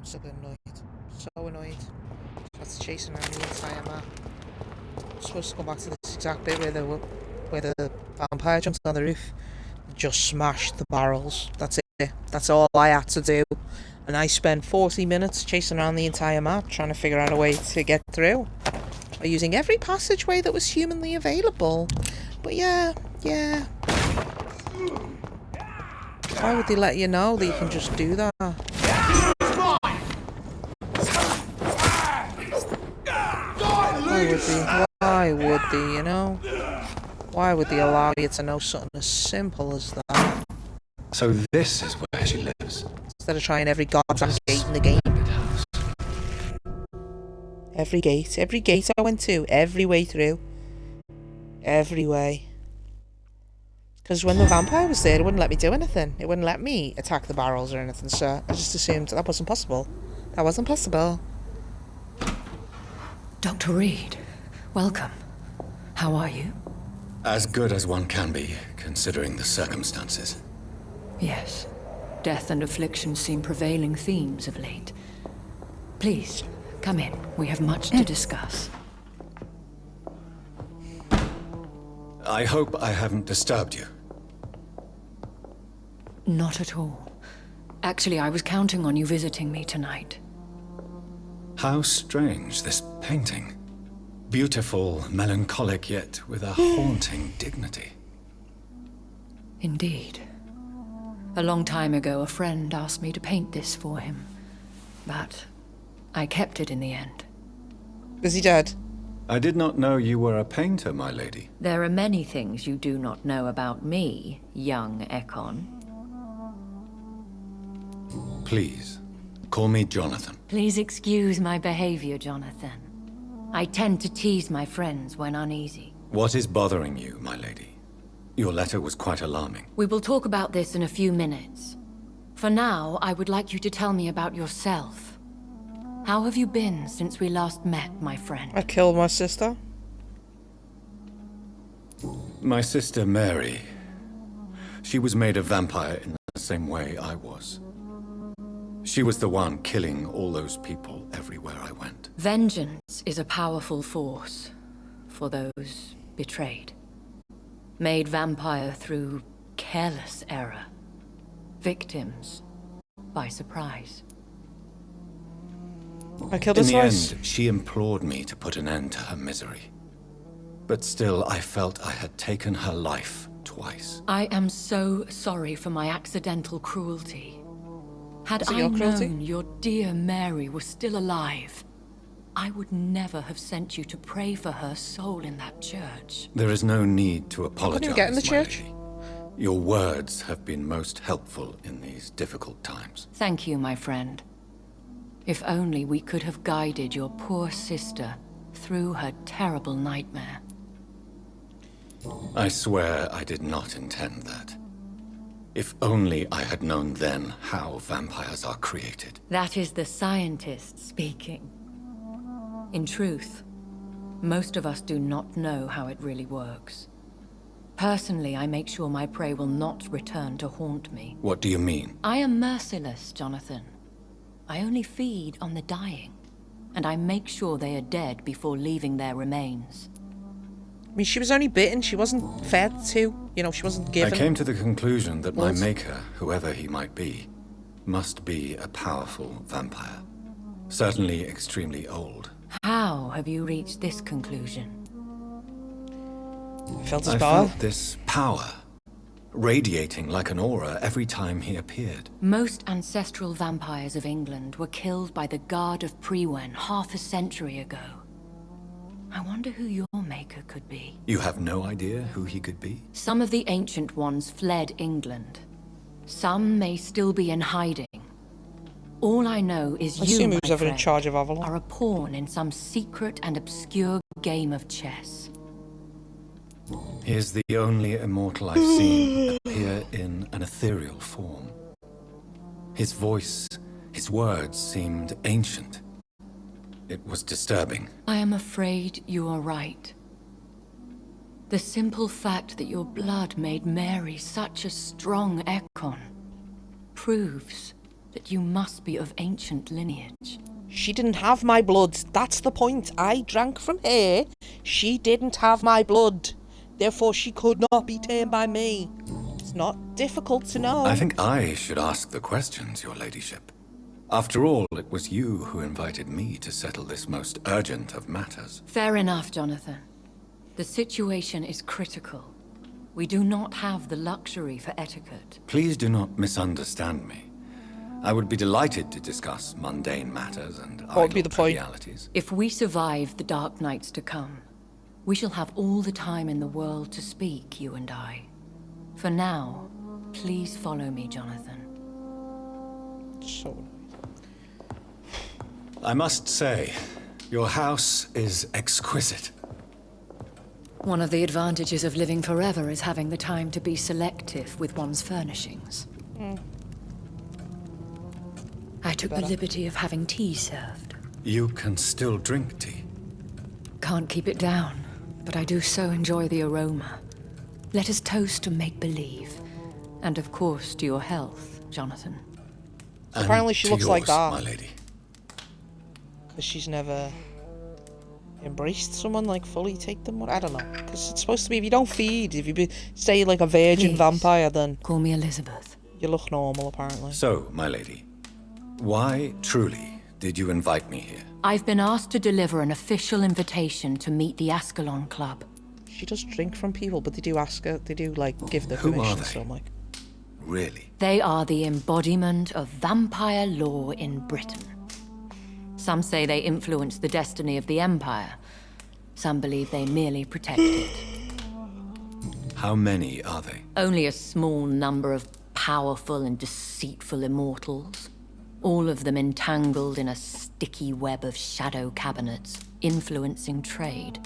So annoyed. So annoyed. That's chasing around the entire map. I'm supposed to go back to this exact bit where the vampire jumped on the roof and just smashed the barrels. That's it. That's all I had to do. And I spent 40 minutes chasing around the entire map trying to figure out a way to get through. By using every passageway that was humanly available. But yeah. Why would they let you know that you can just do that? Why would they, you know? Why would they allow you to know something as simple as that? So this is where she lives? Instead of trying every goddamn gate in the game. Every gate I went to, every way through. Every way. Because when the vampire was there, it wouldn't let me do anything. It wouldn't let me attack the barrels or anything, so I just assumed that wasn't possible. That wasn't possible. Dr. Reed, welcome. How are you? As good as one can be, considering the circumstances. Yes. Death and affliction seem prevailing themes of late. Please, come in. We have much to discuss. I hope I haven't disturbed you. Not at all. Actually, I was counting on you visiting me tonight. How strange, this painting. Beautiful, melancholic, yet with a haunting dignity. Indeed. A long time ago, a friend asked me to paint this for him. But I kept it in the end. Is he dead? I did not know you were a painter, my lady. There are many things you do not know about me, young Ekon. Please, call me Jonathan. Please excuse my behavior, Jonathan. I tend to tease my friends when uneasy. What is bothering you, my lady? Your letter was quite alarming. We will talk about this in a few minutes. For now, I would like you to tell me about yourself. How have you been since we last met, my friend? I killed my sister. My sister Mary. She was made a vampire in the same way I was. She was the one killing all those people everywhere I went. Vengeance is a powerful force for those betrayed. Made vampire through careless error. Victims by surprise. I killed In his the wife. end, she implored me to put an end to her misery. But still, I felt I had taken her life twice. I am so sorry for my accidental cruelty. Had I cruelty? known your dear Mary was still alive, I would never have sent you to pray for her soul in that church. There is no need to apologize, Couldn't you get in the my church? lady. Your words have been most helpful in these difficult times. Thank you, my friend. If only we could have guided your poor sister through her terrible nightmare. I swear I did not intend that. If only I had known then how vampires are created. That is the scientist speaking. In truth, most of us do not know how it really works. Personally, I make sure my prey will not return to haunt me. What do you mean? I am merciless, Jonathan. I only feed on the dying, and I make sure they are dead before leaving their remains. I mean, she was only bitten. She wasn't fed to. You know, she wasn't given. I came to the conclusion that my What? maker, whoever he might be, must be a powerful vampire. Certainly extremely old. How have you reached this conclusion? I felt his I power. felt this power, radiating like an aura every time he appeared. Most ancestral vampires of England were killed by the Guard of Prewen half a century ago. I wonder who your maker could be. You have no idea who he could be? Some of the ancient ones fled England. Some may still be in hiding. All I know is I you, assume my who's ever in friend, charge of Avalon. are a pawn in some secret and obscure game of chess. He is the only immortal I've seen appear in an ethereal form. His voice, his words seemed ancient. It was disturbing. I am afraid you are right. The simple fact that your blood made Mary such a strong Ekon proves that you must be of ancient lineage. She didn't have my blood. That's the point. I drank from her. She didn't have my blood. Therefore, she could not be tamed by me. It's not difficult to know. I think I should ask the questions, your ladyship. After all, it was you who invited me to settle this most urgent of matters. Fair enough, Jonathan. The situation is critical. We do not have the luxury for etiquette. Please do not misunderstand me. I would be delighted to discuss mundane matters and What would be the point? trivialities. If we survive the dark nights to come, we shall have all the time in the world to speak, you and I. For now, please follow me, Jonathan. So I must say, your house is exquisite. One of the advantages of living forever is having the time to be selective with one's furnishings. I took the liberty of having tea served. You can still drink tea. Can't keep it down, but I do so enjoy the aroma. Let us toast to make-believe. And of course, to your health, Jonathan. apparently she to looks like yours, that. my lady. Because she's never embraced someone, like, fully take them. I don't know. Because it's supposed to be, if you don't feed, if you stay like a virgin Please. vampire, then Call me Elizabeth. you look normal, apparently. So, my lady, why truly did you invite me here? I've been asked to deliver an official invitation to meet the Ascalon Club. She does drink from people, but they do ask her, they do, like, give the Who are permission, they? so I'm like... Really? They are the embodiment of vampire law in Britain. Some say they influence the destiny of the Empire. Some believe they merely protect it. How many are they? Only a small number of powerful and deceitful immortals. All of them entangled in a sticky web of shadow cabinets, influencing trade.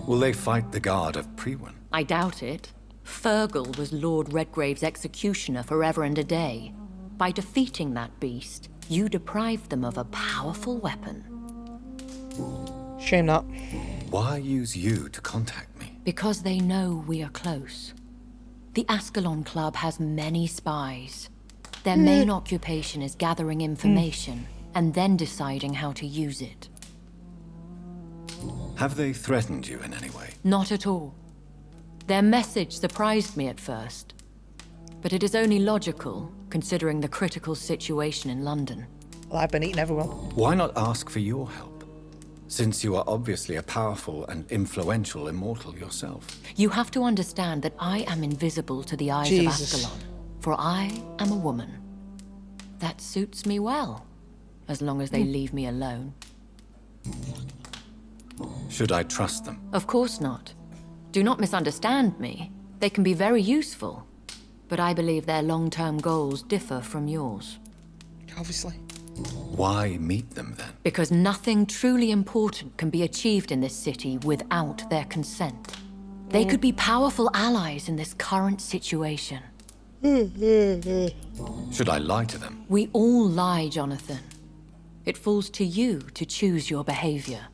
Will they fight the guard of Priwen? I doubt it. Fergal was Lord Redgrave's executioner forever and a day. By defeating that beast, you deprived them of a powerful weapon. Shame that. Why use you to contact me? Because they know we are close. The Ascalon Club has many spies. Their main occupation is gathering information and then deciding how to use it. Have they threatened you in any way? Not at all. Their message surprised me at first. But it is only logical, considering the critical situation in London. Well, I've been eating everyone. Why not ask for your help? Since you are obviously a powerful and influential immortal yourself. You have to understand that I am invisible to the eyes Jesus. of Ascalon, for I am a woman. That suits me well, as long as they leave me alone. Should I trust them? Of course not. Do not misunderstand me. They can be very useful, but I believe their long-term goals differ from yours. Obviously. Why meet them then? Because nothing truly important can be achieved in this city without their consent. They could be powerful allies in this current situation. Should I lie to them? We all lie, Jonathan. It falls to you to choose your behavior.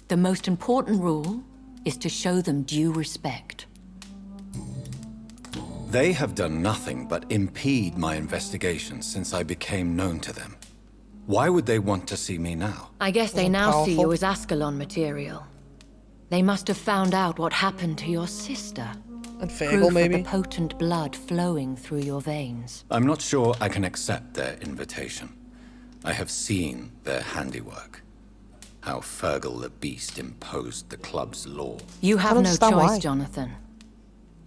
The most important rule is to show them due respect. They have done nothing but impede my investigation since I became known to them. Why would they want to see me now? I guess they Well, now see you powerful. as Ascalon material. They must have found out what happened to your sister. And Proof Fergal, of maybe. the potent blood flowing through your veins. I'm not sure I can accept their invitation. I have seen their handiwork. How Fergal the Beast imposed the club's law. You I have don't no understand choice, why. Jonathan.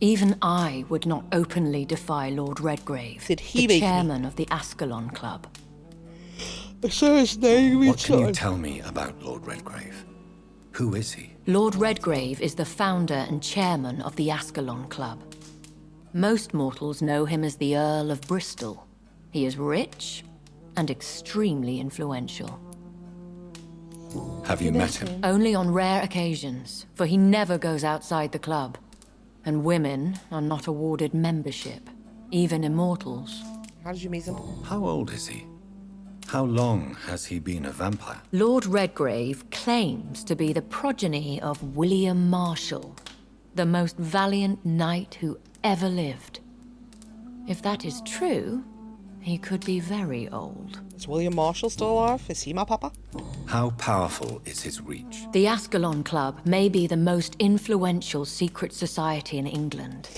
Even I would not openly defy Lord Redgrave, Did he the make me? chairman of the Ascalon Club. I saw his name. What can you tell me about Lord Redgrave? Who is he? Lord Redgrave is the founder and chairman of the Ascalon Club. Most mortals know him as the Earl of Bristol. He is rich and extremely influential. Have you met him? Only on rare occasions, for he never goes outside the club. And women are not awarded membership, even immortals. How did you meet him? How old is he? How long has he been a vampire? Lord Redgrave claims to be the progeny of William Marshall, the most valiant knight who ever lived. If that is true, He could be very old. Is William Marshall still alive? Is he my papa? How powerful is his reach? The Ascalon Club may be the most influential secret society in England.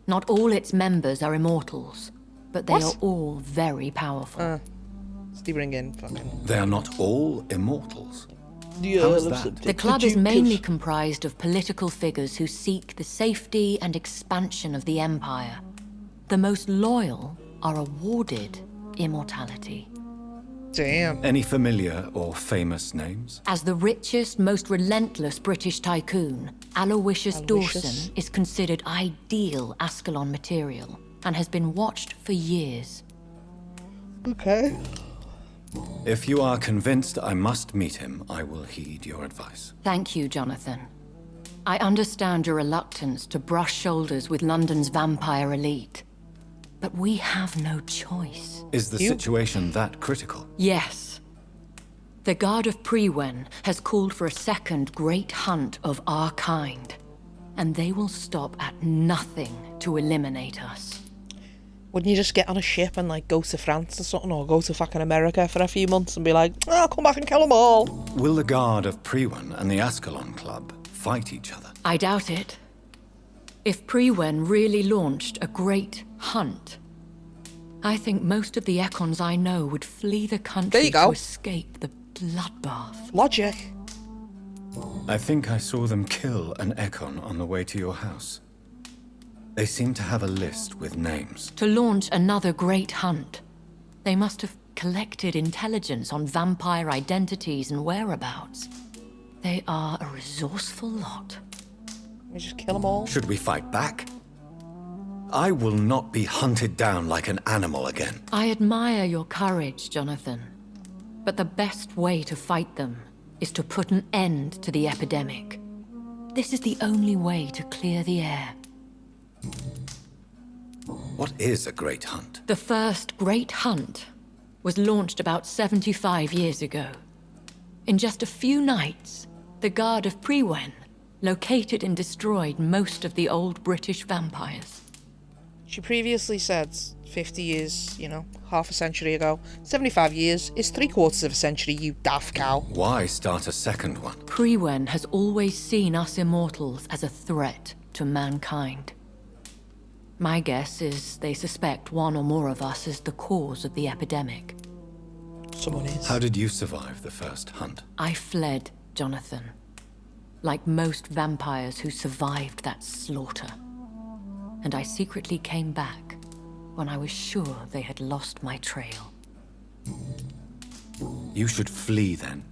Not all its members are immortals, but they are all very powerful. Did he bring in fucking... They are not all immortals. Yeah, How is that? The club is mainly comprised of political figures who seek the safety and expansion of the Empire. The most loyal are awarded immortality. Damn. Any familiar or famous names? As the richest, most relentless British tycoon, Aloysius Dawson is considered ideal Ascalon material and has been watched for years. Okay. If you are convinced I must meet him, I will heed your advice. Thank you, Jonathan. I understand your reluctance to brush shoulders with London's vampire elite. But we have no choice. Is the situation that critical? Yes. The Guard of Prewen has called for a second great hunt of our kind. And they will stop at nothing to eliminate us. Wouldn't you just get on a ship and like go to France or something, or go to fucking America for a few months and be like, I'll come back and kill them all? Will the Guard of Prewen and the Ascalon Club fight each other? I doubt it. If Prewen really launched a great hunt, I think most of the Econs I know would flee the country to escape the bloodbath. Logic. I think I saw them kill an Econ on the way to your house. They seem to have a list with names. To launch another great hunt, they must have collected intelligence on vampire identities and whereabouts. They are a resourceful lot. We just kill them all. Should we fight back? I will not be hunted down like an animal again. I admire your courage, Jonathan. But the best way to fight them is to put an end to the epidemic. This is the only way to clear the air. What is a great hunt? The first great hunt was launched about 75 years ago. In just a few nights, the Guard of Prewen located and destroyed most of the old British vampires. She previously said 50 years, you know, half a century ago. 75 years is 3/4 of a century, you daft cow. Why start a second one? Prewen has always seen us immortals as a threat to mankind. My guess is they suspect one or more of us is the cause of the epidemic. Someone is. How did you survive the first hunt? I fled, Jonathan. Like most vampires who survived that slaughter. And I secretly came back when I was sure they had lost my trail. You should flee then.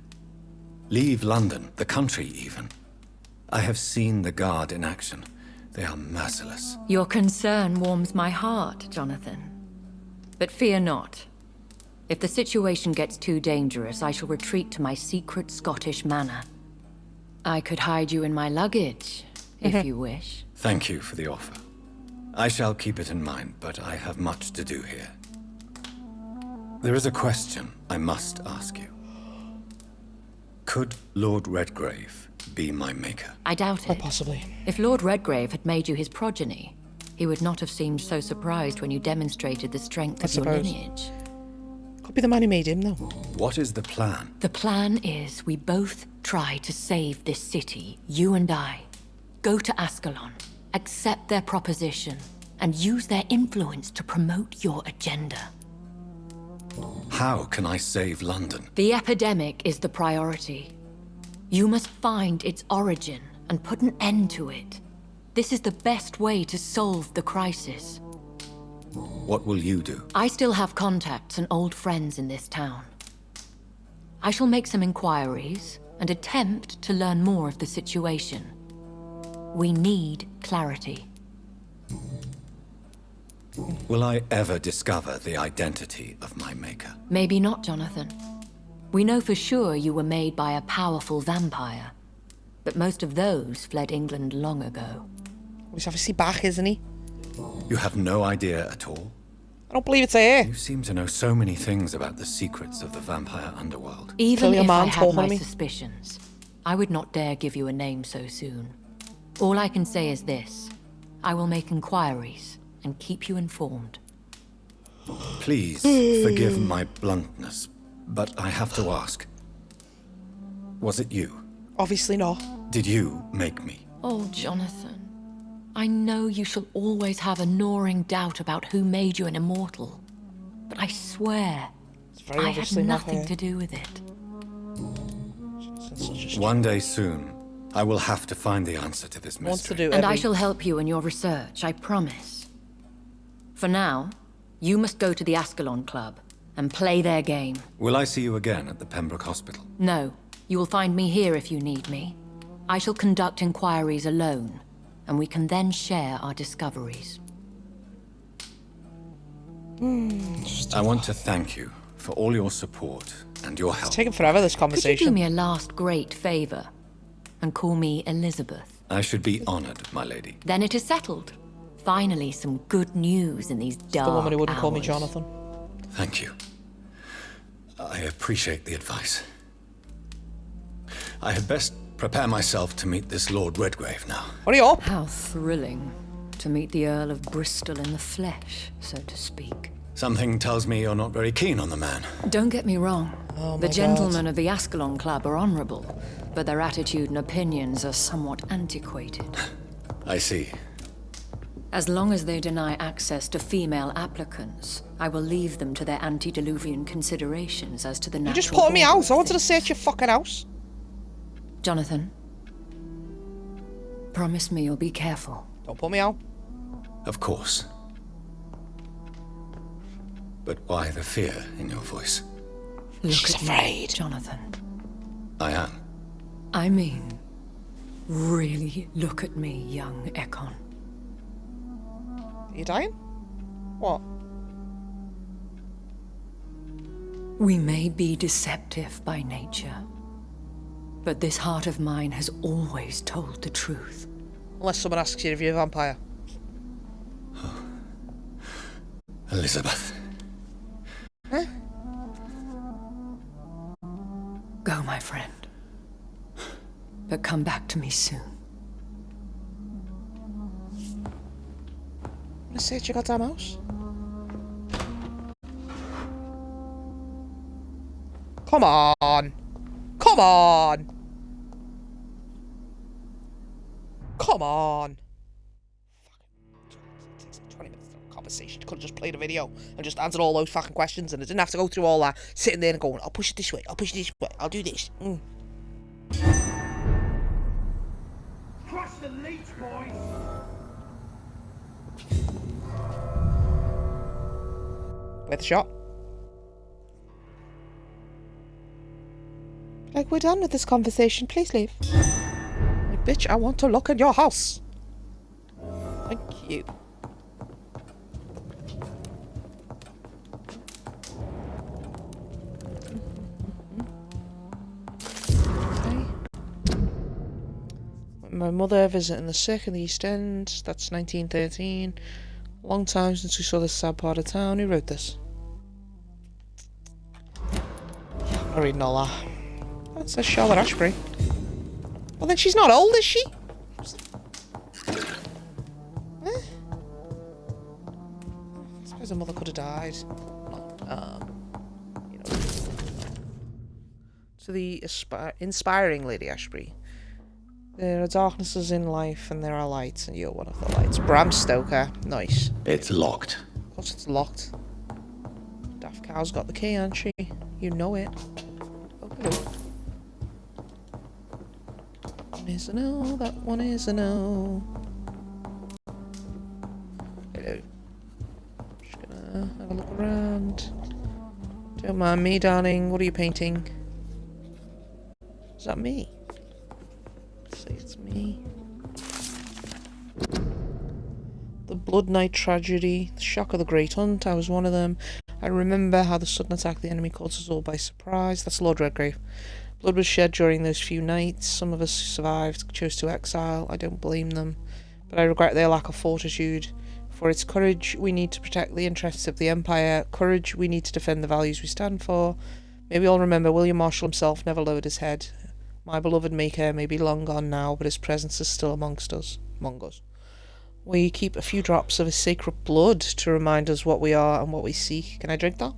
Leave London, the country even. I have seen the Guard in action. They are merciless. Your concern warms my heart, Jonathan. But fear not. If the situation gets too dangerous, I shall retreat to my secret Scottish manor. I could hide you in my luggage, if you wish. Thank you for the offer. I shall keep it in mind, but I have much to do here. There is a question I must ask you. Could Lord Redgrave be my maker? I doubt Or it. possibly. If Lord Redgrave had made you his progeny, he would not have seemed so surprised when you demonstrated the strength of your lineage. Could be the man who made him, though. What is the plan? The plan is we both try to save this city, you and I. Go to Ascalon, accept their proposition, and use their influence to promote your agenda. How can I save London? The epidemic is the priority. You must find its origin and put an end to it. This is the best way to solve the crisis. What will you do? I still have contacts and old friends in this town. I shall make some inquiries and attempt to learn more of the situation. We need clarity. Will I ever discover the identity of my maker? Maybe not, Jonathan. We know for sure you were made by a powerful vampire. But most of those fled England long ago. He's obviously back, isn't he? You have no idea at all? I don't believe it's here. You seem to know so many things about the secrets of the vampire underworld. Even Clearly a if I man had told my me. suspicions, I would not dare give you a name so soon. All I can say is this. I will make inquiries and keep you informed. Please forgive my bluntness, but I have to ask. Was it you? Obviously not. Did you make me? Oh, Jonathan. I know you shall always have a gnawing doubt about who made you an immortal. But I swear, It's very I had obviously not nothing her. to do with it. It's such a One day soon, I will have to find the answer to this wants to mystery. do And I every... shall help you in your research, I promise. For now, you must go to the Ascalon Club and play their game. Will I see you again at the Pembroke Hospital? No, you will find me here if you need me. I shall conduct inquiries alone, and we can then share our discoveries. I want to thank you for all your support and your help. It's taking forever, this Could you do conversation. me a last great favor and call me Elizabeth? I should be honored, my lady. Then it is settled. Finally, some good news in these dark The woman who wouldn't call me hours. Jonathan. Thank you. I appreciate the advice. I had best prepare myself to meet this Lord Redgrave now. Hurry up! How thrilling to meet the Earl of Bristol in the flesh, so to speak. Something tells me you're not very keen on the man. Don't get me wrong. Oh The my gentlemen of the Ascalon Club are honorable, but their attitude and opinions are somewhat antiquated. I see. As long as they deny access to female applicants, I will leave them to their antediluvian considerations as to the You natural... just put me order out. of I wanted to things. search your fucking house. Jonathan, promise me you'll be careful. Don't put me out. Of course. But why the fear in your voice? Look She's at afraid. me, Jonathan. I am. I mean, really look at me, young Ekon. Are you dying? What? We may be deceptive by nature, but this heart of mine has always told the truth. Unless someone asks you if you're a vampire. Elizabeth. Huh? Go, my friend. But come back to me soon. Let's search your goddamn house. Come on! Come on! Come on! It takes 20 minutes to have a conversation. You could have just played a video and just answered all those fucking questions, and I didn't have to go through all that sitting there and going, I'll push it this way, I'll push it this way, I'll do this. Crush the leech, boys! Worth a shot. Like, we're done with this conversation. Please leave. Like, bitch, I want to look at your house. Thank you. Okay. My mother visiting the sick in the East End. That's 1913. Long time since we saw this sad part of town. Who wrote this? I'm not reading all that. That says Charlotte Ashbury. Well, then she's not old, is she? Eh? I suppose her mother could have died. You know. To the inspiring Lady Ashbury. There are darknesses in life and there are lights, and you're one of the lights. Bram Stoker. Nice. It's locked. Of course it's locked. Daft Cow's got the key, hasn't she? You know it. Oh, hello. One is a no, that one is a no. Hello. Just gonna have a look around. Don't mind me, darling. What are you painting? Is that me? Let's say it's me. The Blood Night tragedy, the shock of the Great Hunt, I was one of them. I remember how the sudden attack of the enemy caught us all by surprise. That's Lord Redgrave. Blood was shed during those few nights. Some of us who survived chose to exile. I don't blame them, but I regret their lack of fortitude. For its courage, we need to protect the interests of the Empire. Courage, we need to defend the values we stand for. May we all remember William Marshall himself never lowered his head. My beloved Maker may be long gone now, but his presence is still among us. We keep a few drops of his sacred blood to remind us what we are and what we seek. Can I drink that?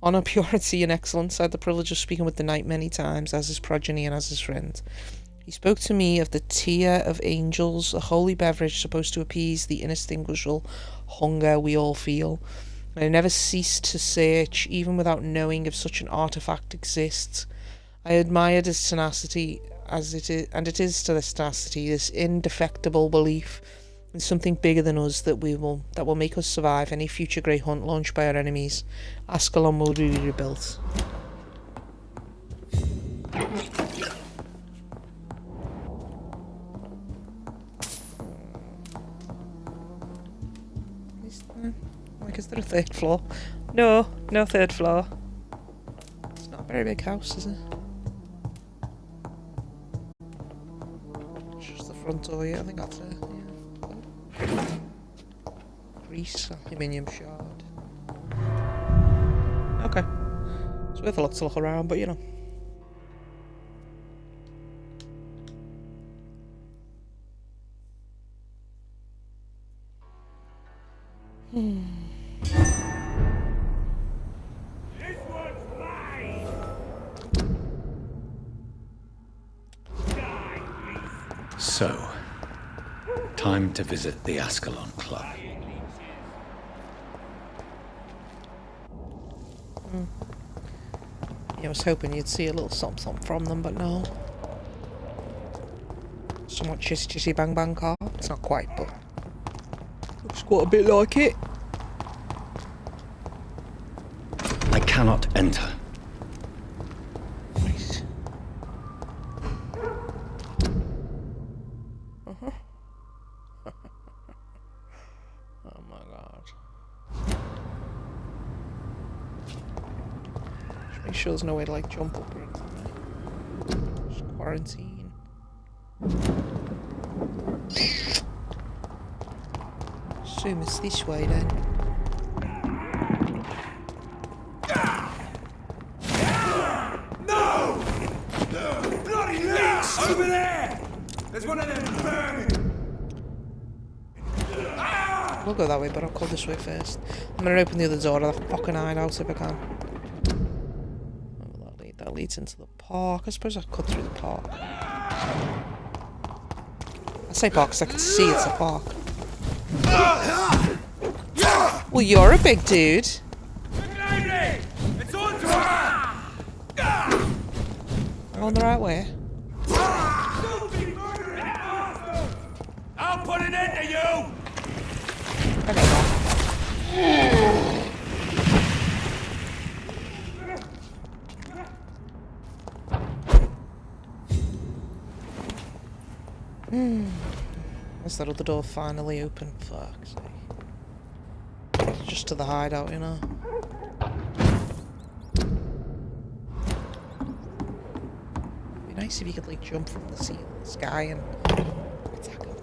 Honour, purity, and excellence. I had the privilege of speaking with the knight many times, as his progeny and as his friend. He spoke to me of the tear of angels, a holy beverage supposed to appease the inextinguishable hunger we all feel. And I never ceased to search, even without knowing if such an artifact exists. I admired his tenacity, and it is to this tenacity, this indefectible belief in something bigger than us that will make us survive any future great hunt launched by our enemies. Ascalon will be rebuilt. Like, is there a third floor? No, no third floor. It's not a very big house, is it? It's just the front door, yeah, I think that's it, yeah. Grease, aluminium shard. Okay. It's worth a lot to look around, but you know. This one's mine! So, time to visit the Ascalon Club. Yeah, I was hoping you'd see a little something from them, but no. Somewhat chitty bang bang car. It's not quite, but looks quite a bit like it. I cannot enter. Nice. Oh my god. Just make sure there's no way to like jump up or anything, right? Just quarantine. Assume it's this way then. No! Bloody leech! Over there! There's one of them vermin! We'll go that way, but I'll go this way first. I'm gonna open the other door of the fucking hideout if I can. Oh, that leads into the park. I suppose I cut through the park. I say park because I can see it's a park. Well, you're a big dude. It's on to I'm on the right way. I'll put an end to you! I got that. Is that other door finally open? Fuck's sake. It's just to the hideout, you know. It'd be nice if you could like jump from the sky and attack him.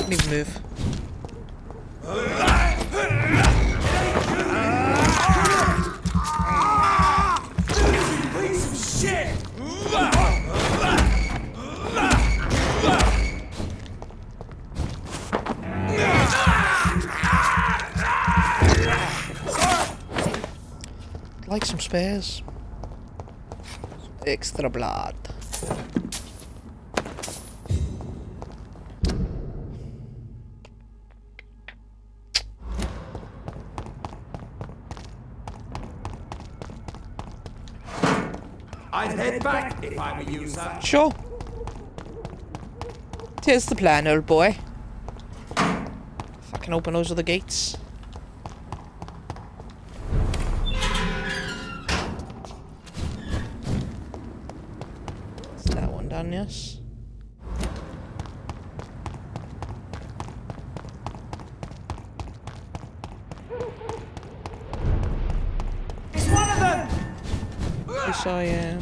Can't even move. Piece of shit! I'd like some spares. Extra blood. I'd head back if I were you, sir. Sure. Here's the plan, old boy. If I can open those other gates. Is that one done, yes? It's one of them! Yes, I am.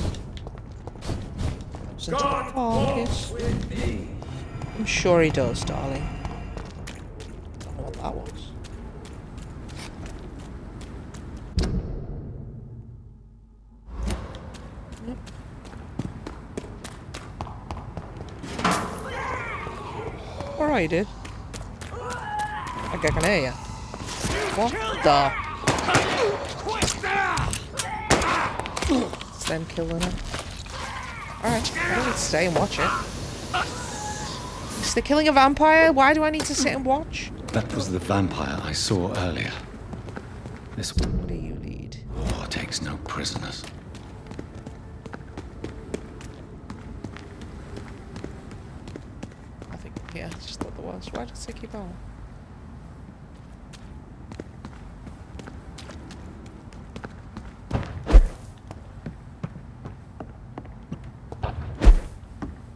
Into the God park, walks yes. with me. I'm sure he does, darling. Don't know what that was. Yep. Alright, dude. I think I can hear you. What the? It's them killing him. Alright, I don't need to stay and watch it. Is they killing a vampire? Why do I need to sit and watch? That was the vampire I saw earlier. This What do you need? war takes no prisoners. I think, yeah, it's just not the worst. Why does it keep on?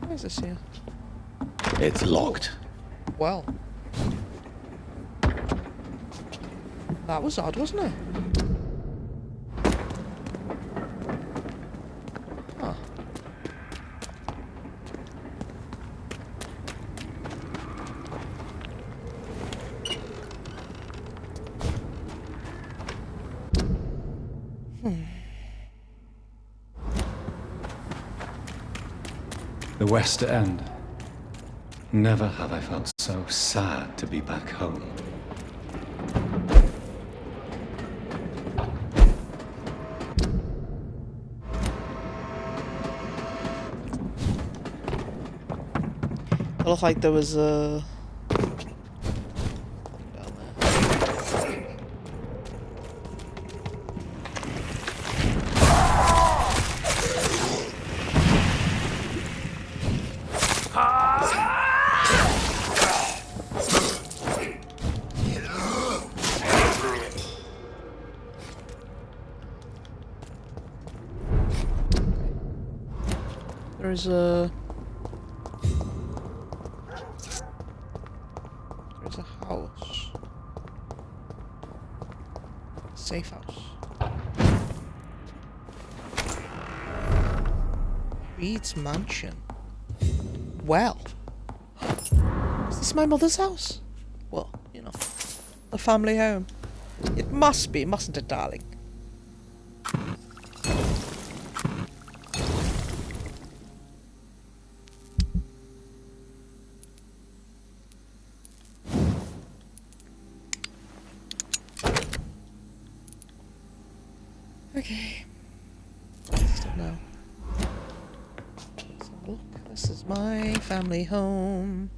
What is this here? It's locked. Well. That was odd, wasn't it? Huh. The West End. Never have I felt so sad to be back home. It looked like there was a... There's a house. Safe house. Reed's mansion. Well. Is this my mother's house? Well, you know. The family home. It must be, mustn't it, darling? Okay. Still no. Let's have a look. This is my family home.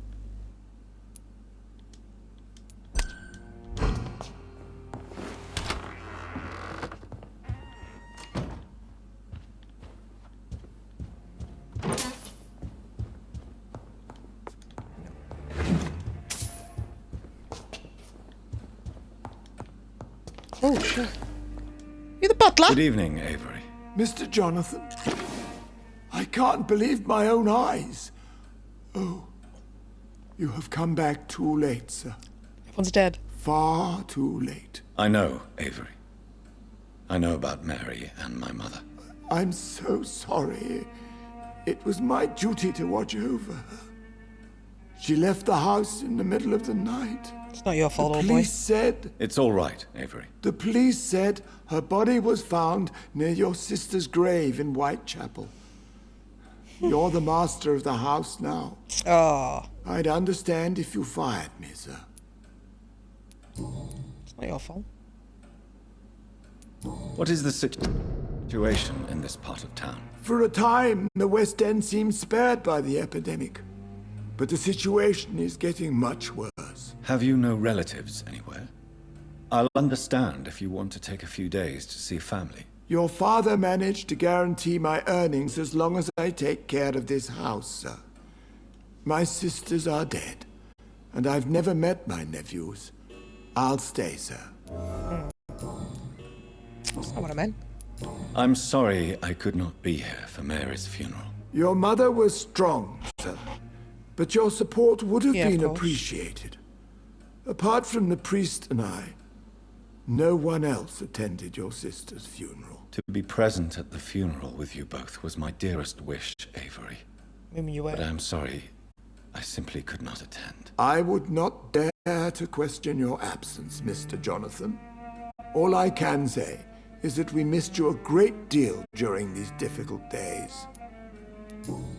Oh shit. You the butler? Good evening, Avery. Mr. Jonathan, I can't believe my own eyes. Oh, you have come back too late, sir. Everyone's dead. Far too late. I know, Avery. I know about Mary and my mother. I'm so sorry. It was my duty to watch over her. She left the house in the middle of the night. It's not your fault, The old boy. police said... It's all right, Avery. The police said her body was found near your sister's grave in Whitechapel. You're the master of the house now. Ah, I'd understand if you fired me, sir. it's not your fault. What is the situation in this part of town? For a time, the West End seemed spared by the epidemic. But the situation is getting much worse. Have you no relatives anywhere? I'll understand if you want to take a few days to see family. Your father managed to guarantee my earnings as long as I take care of this house, sir. My sisters are dead, and I've never met my nephews. I'll stay, sir. That's not what I meant. I'm sorry I could not be here for Mary's funeral. Your mother was strong, sir. But your support would have Yeah, of been course. appreciated. Apart from the priest and I, no one else attended your sister's funeral. To be present at the funeral with you both was my dearest wish, Avery. Maybe you were. But I'm sorry, I simply could not attend. I would not dare dare to question your absence, Mr. Jonathan. All I can say is that we missed you a great deal during these difficult days.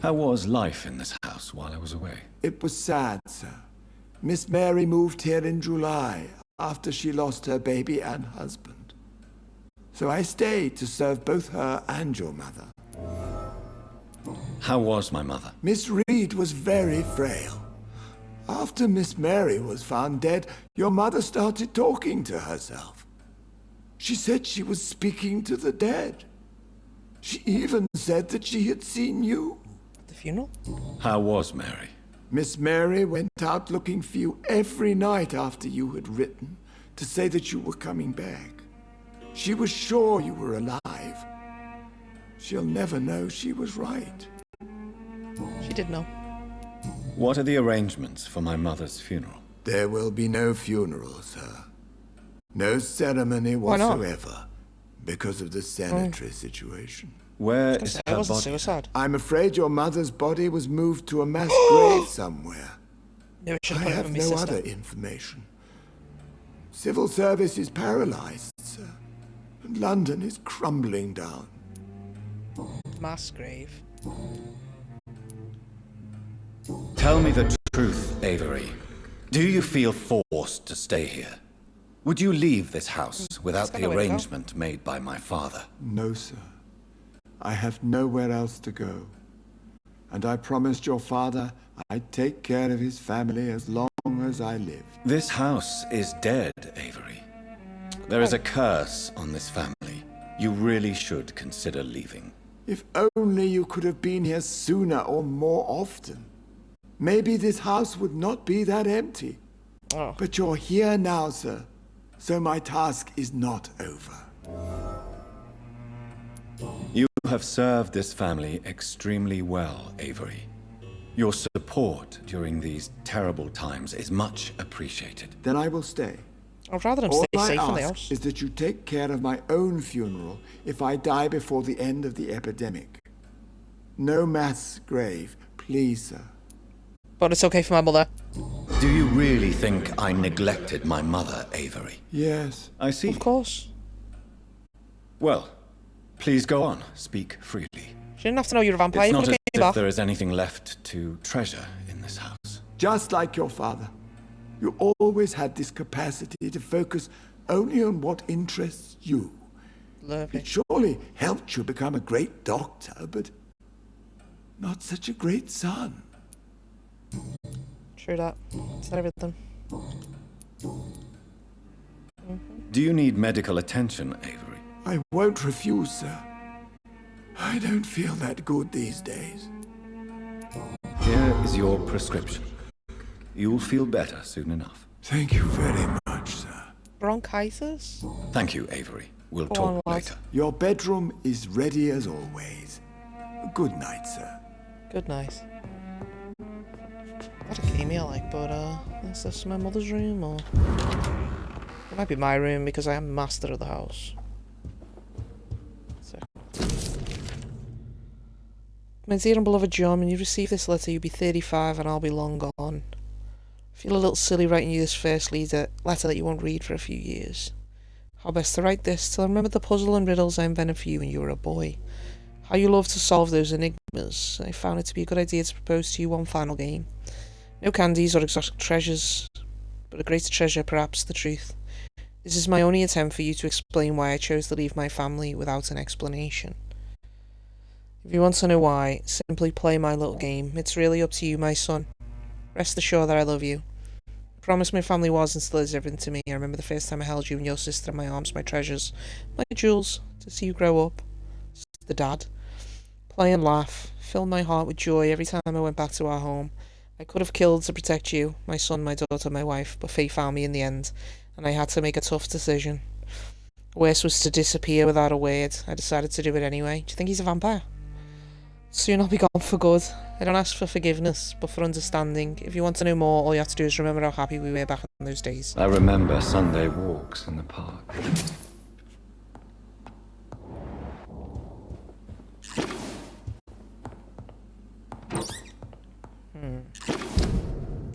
How was life in this house while I was away? It was sad, sir. Miss Mary moved here in July after she lost her baby and husband. So I stayed to serve both her and your mother. How was my mother? Miss Reed was very frail. After Miss Mary was found dead, your mother started talking to herself. She said she was speaking to the dead. She even said that she had seen you. At the funeral? How was Mary? Miss Mary went out looking for you every night after you had written to say that you were coming back. She was sure you were alive. She'll never know she was right. She did know. What are the arrangements for my mother's funeral? There will be no funeral, sir. No ceremony Why not? whatsoever, because of the sanitary situation. Where It is her wasn't body? suicide. I'm afraid your mother's body was moved to a mass grave somewhere. No, it should I have put it have with my no sister. other information. Civil service is paralyzed, sir. And London is crumbling down. Mass grave. Tell me the truth, Avery. Do you feel forced to stay here? Would you leave this house without got the nowhere to go. arrangement made by my father? No, sir. I have nowhere else to go. And I promised your father I'd take care of his family as long as I lived. This house is dead, Avery. There is a curse on this family. You really should consider leaving. If only you could have been here sooner or more often. Maybe this house would not be that empty. Oh. But you're here now, sir. So my task is not over. You have served this family extremely well, Avery. Your support during these terrible times is much appreciated. Then I will stay. I'd rather them All stay I safe in the ask house. is that you take care of my own funeral if I die before the end of the epidemic. No mass grave, please, sir. But it's okay for my mother. Do you really think I neglected my mother, Avery? Yes. I see. Of course. Well, please go on. Speak freely. She didn't have to know you're a vampire. It's You not could as have if came back. there is anything left to treasure in this house. Just like your father. You always had this capacity to focus only on what interests you. Lovely. It surely helped you become a great doctor, but not such a great son. True that. Said everything. Do you need medical attention, Avery? I won't refuse, sir. I don't feel that good these days. Here is your prescription. You'll feel better soon enough. Thank you very much, sir. Bronchitis? Thank you, Avery. We'll Go talk on, lad. later. Your bedroom is ready as always. Good night, sir. Good night. Got a game here, like, but, is this my mother's room, or? It might be my room, because I am master of the house. So. My dear and beloved John, when you receive this letter, you'll be 35 and I'll be long gone. I feel a little silly writing you this first letter that you won't read for a few years. How best to write this till I remember the puzzle and riddles I invented for you when you were a boy. How you loved to solve those enigmas. I found it to be a good idea to propose to you one final game. No candies or exotic treasures, but a greater treasure, perhaps, the truth. This is my only attempt for you to explain why I chose to leave my family without an explanation. If you want to know why, simply play my little game. It's really up to you, my son. Rest assured that I love you. I promise my family was and still is everything to me. I remember the first time I held you and your sister in my arms, my treasures, my jewels, to see you grow up. The dad. Play and laugh, filled my heart with joy every time I went back to our home. I could have killed to protect you, my son, my daughter, my wife, but fate found me in the end, and I had to make a tough decision. Worst was to disappear without a word. I decided to do it anyway. Do you think he's a vampire? Soon I'll be gone for good. I don't ask for forgiveness, but for understanding. If you want to know more, all you have to do is remember how happy we were back in those days. I remember Sunday walks in the park.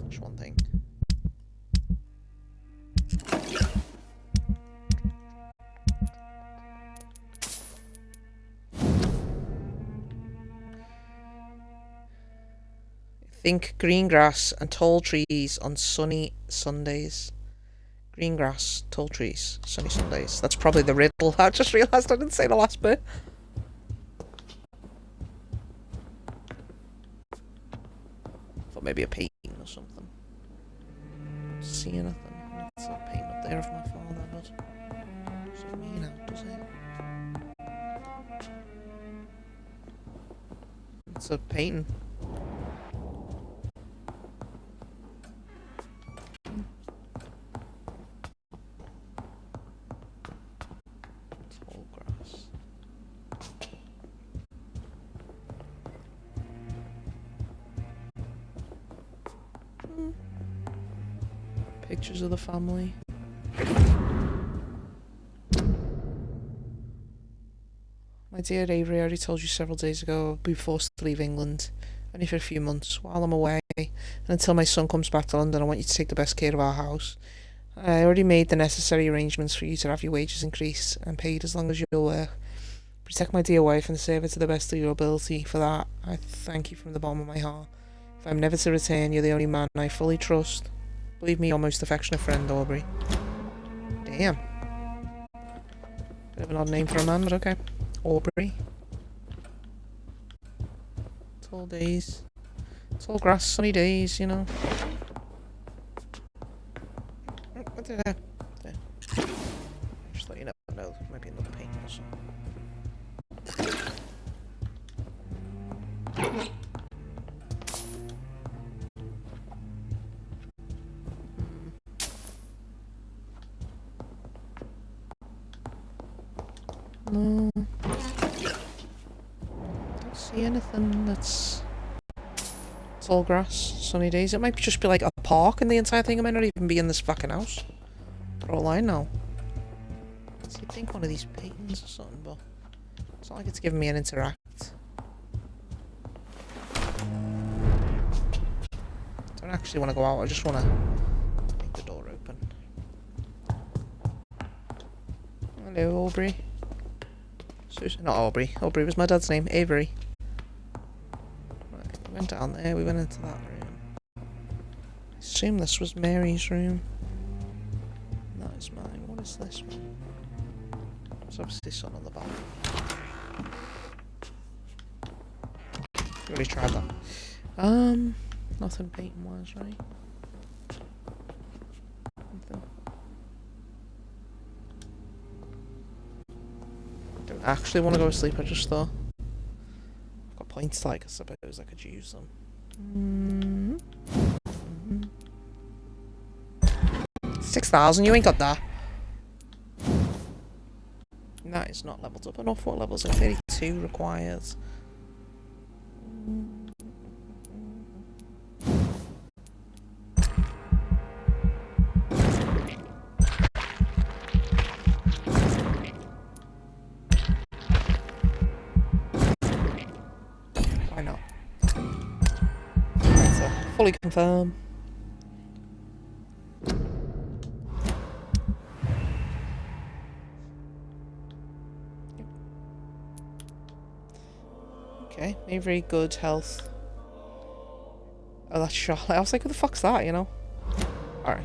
Just one thing. Think green grass and tall trees on sunny Sundays. Green grass, tall trees, sunny Sundays. That's probably the riddle. I just realised I didn't say the last bit. Thought maybe a painting or something. Don't see anything. It's a painting up there of my father, but doesn't mean out, does it? It's a painting. Tall grass. Pictures of the family. My dear Avery, I already told you several days ago I'll be forced to leave England, only for a few months, while I'm away, and until my son comes back to London I want you to take the best care of our house. I already made the necessary arrangements for you to have your wages increased and paid as long as you'll work. Protect my dear wife and serve her to the best of your ability. For that, I thank you from the bottom of my heart. If I'm never to return, you're the only man I fully trust. Believe me, your most affectionate friend, Aubrey. Damn. Bit of an odd name for a man, but okay. Aubrey. Tall days. Tall grass, sunny days, you know. What did I... There. Just let you know, there might be another painting or something. No. Don't see anything that's tall grass, sunny days. It might just be like a park in the entire thing. It might not even be in this fucking house. For all I know. So you'd think one of these paintings or something, but it's not like it's giving me an interact. Don't actually want to go out, I just want to make the door open. Hello, Aubrey. Not Aubrey. Aubrey was my dad's name. Avery. Right, we went down there. We went into that room. I assume this was Mary's room. That is mine. What is this one? There's obviously sun on the back. Already tried that. Nothing painting wise, right? Nothing. Don't actually want to go to sleep, I just thought. I've got points like, I suppose I could use them. 6,000, you ain't got that. That is not leveled up enough. What levels are 32 requires? Why not? Right, so fully confirm. Okay, Avery, good health. Oh, that's Charlotte. I was like, who the fuck's that, you know? Alright.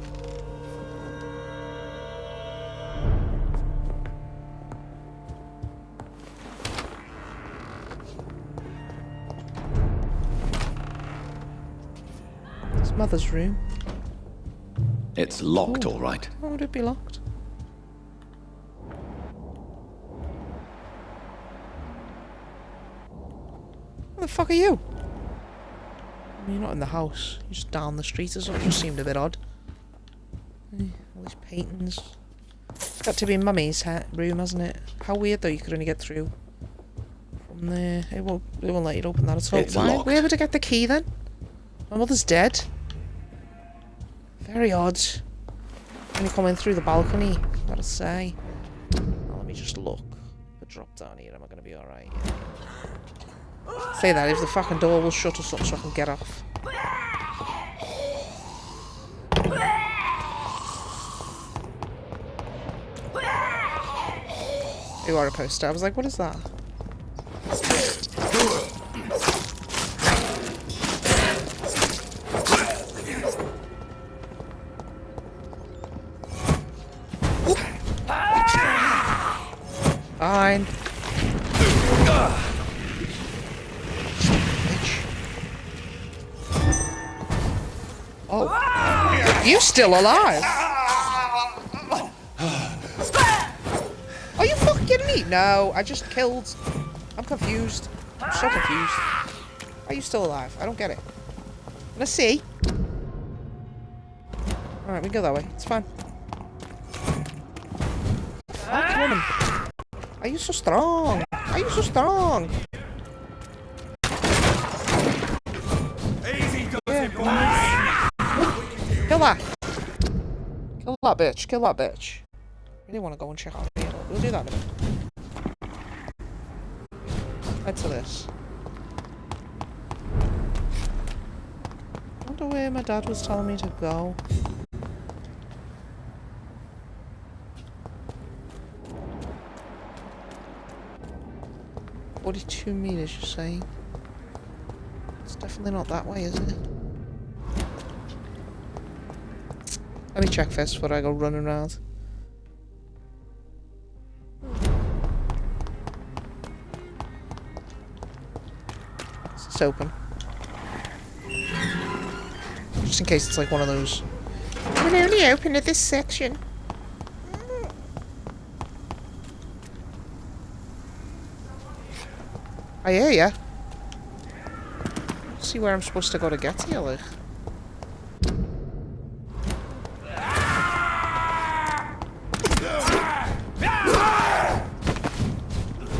It's Mother's room. It's locked, all right. Why would it be locked? Where the fuck are you? I mean, you're not in the house. You're just down the street or something. Just seemed a bit odd. All these paintings. It's got to be Mummy's room, hasn't it? How weird though, you could only get through from there. It won't let you open that at all. It's locked. Where would I get the key then? My mother's dead. Very odd. Only coming through the balcony, gotta say. Now, let me just look. If I drop down here, am I gonna be alright? Yeah. Say that, if the fucking door will shut or something so I can get off. You are a poster. I was like, what is that? Oh. You still alive? Are you fucking kidding me? No, I just killed. I'm confused. I'm so confused. Are you still alive? I don't get it. Let's see. Alright, we can go that way. It's fine. Fuck, woman. Are you so strong? Are you so strong? Easy does Yeah, it, boys. Kill that. Kill that bitch. Kill that bitch. I really want to go and check out here. We'll do that in a minute. Head to this. I wonder where my dad was telling me to go. "42 meters, you're saying? It's definitely not that way, is it? Let me check first before I go running around. It's open. Just in case it's like one of those. We'll only open at this section. I hear ya. Let's see where I'm supposed to go to get here, like.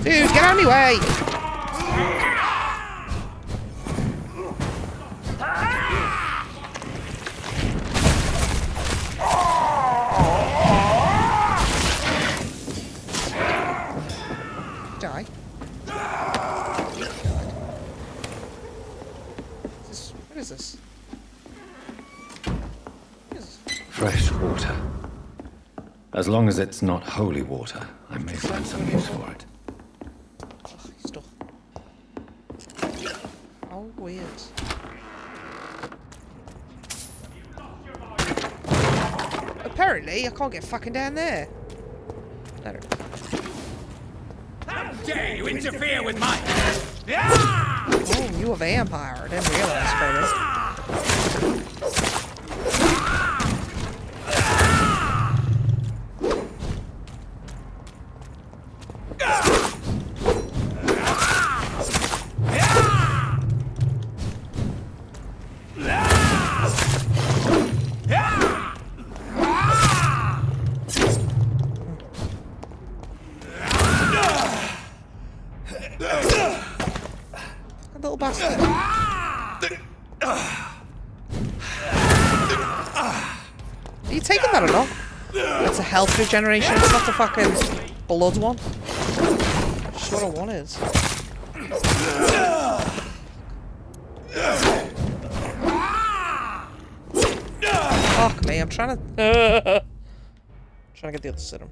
Dude, get out of my way! Die. What is this? What is this? Fresh water. As long as it's not holy water, I may find some use for it. Ugh, stuff. How weird. Apparently, I can't get fucking down there. Better. How dare you interfere with my... Oh, you a vampire. I didn't realize, baby. Little bastard. Are you taking that or not? It's a health regeneration, it's not the fucking blood one. That's what I want is. Fuck me, I'm trying to... trying to get the other serum.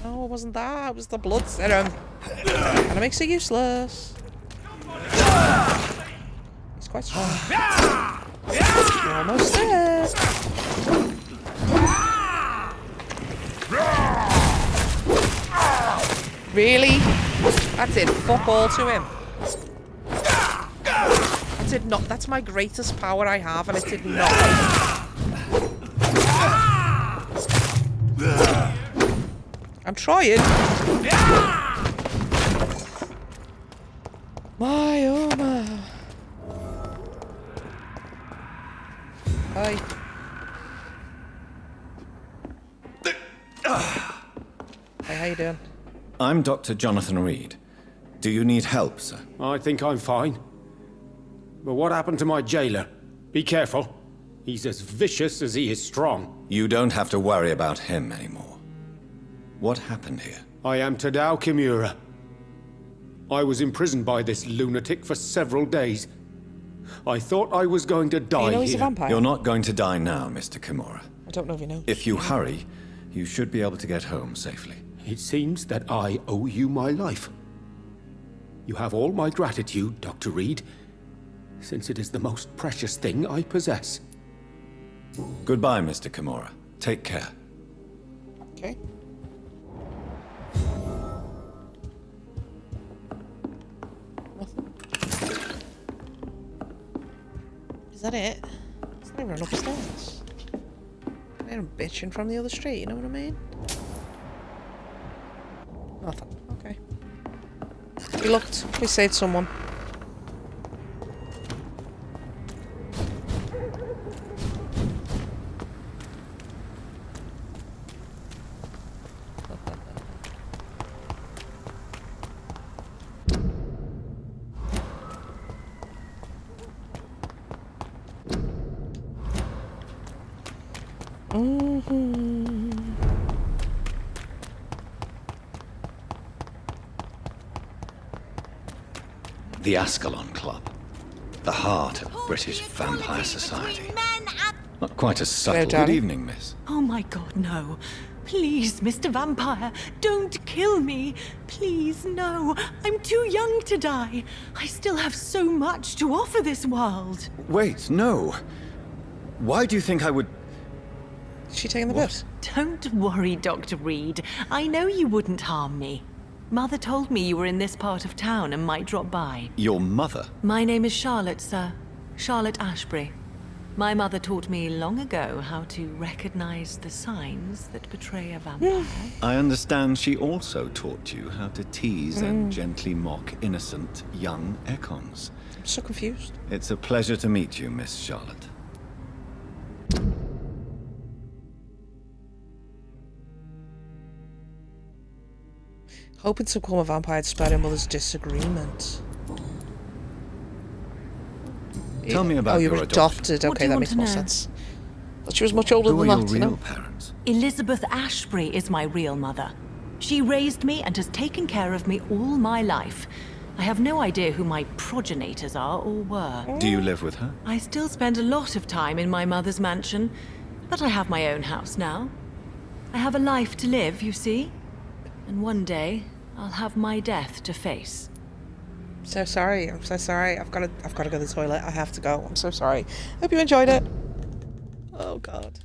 No, it wasn't that. It was the blood serum. And it makes it useless. He's quite strong. You're almost there. Really? That did fuck all to him. That did not. That's my greatest power I have, and it did not. I'm trying. My oh my. Hi. Hey, how you doing? I'm Dr. Jonathan Reed. Do you need help, sir? I think I'm fine. But what happened to my jailer? Be careful. He's as vicious as he is strong. You don't have to worry about him anymore. What happened here? I am Tadao Kimura. I was imprisoned by this lunatic for several days. I thought I was going to die You know he's a here. vampire? You're not going to die now, Mr. Kimura. I don't know if you know. If you hurry, you should be able to get home safely. It seems that I owe you my life. You have all my gratitude, Dr. Reed, since it is the most precious thing I possess. Goodbye, Mr. Kimura. Take care. Okay. Is that it? It's not even upstairs. I'm bitching from the other street, you know what I mean? Nothing. Okay. We looked. We saved someone. The Ascalon Club. The heart of British vampire society. Not quite as subtle. Hello, darling. Good evening, miss. Oh my god, no. Please, Mr. Vampire, don't kill me. Please, no. I'm too young to die. I still have so much to offer this world. Wait, no. Why do you think I would... Is she taking the What? bit? Don't worry, Dr. Reed. I know you wouldn't harm me. Mother told me you were in this part of town and might drop by. Your mother? My name is Charlotte, sir. Charlotte Ashbury. My mother taught me long ago how to recognize the signs that betray a vampire. I understand she also taught you how to tease and gently mock innocent young Ekons. I'm so confused. It's a pleasure to meet you, Miss Charlotte. Hoping to become a vampire despite her mother's disagreement. Tell me about Oh, you your were adoption. adopted. What do Okay, you that want makes to more know? sense. But she was much older Who are than your that, you real know? parents? Elizabeth Ashbury is my real mother. She raised me and has taken care of me all my life. I have no idea who my progenitors are or were. Do you live with her? I still spend a lot of time in my mother's mansion, but I have my own house now. I have a life to live, you see. And one day, I'll have my death to face. So sorry. I'm so sorry. I've got to go to the toilet. I have to go. I'm so sorry. Hope you enjoyed it. Oh God.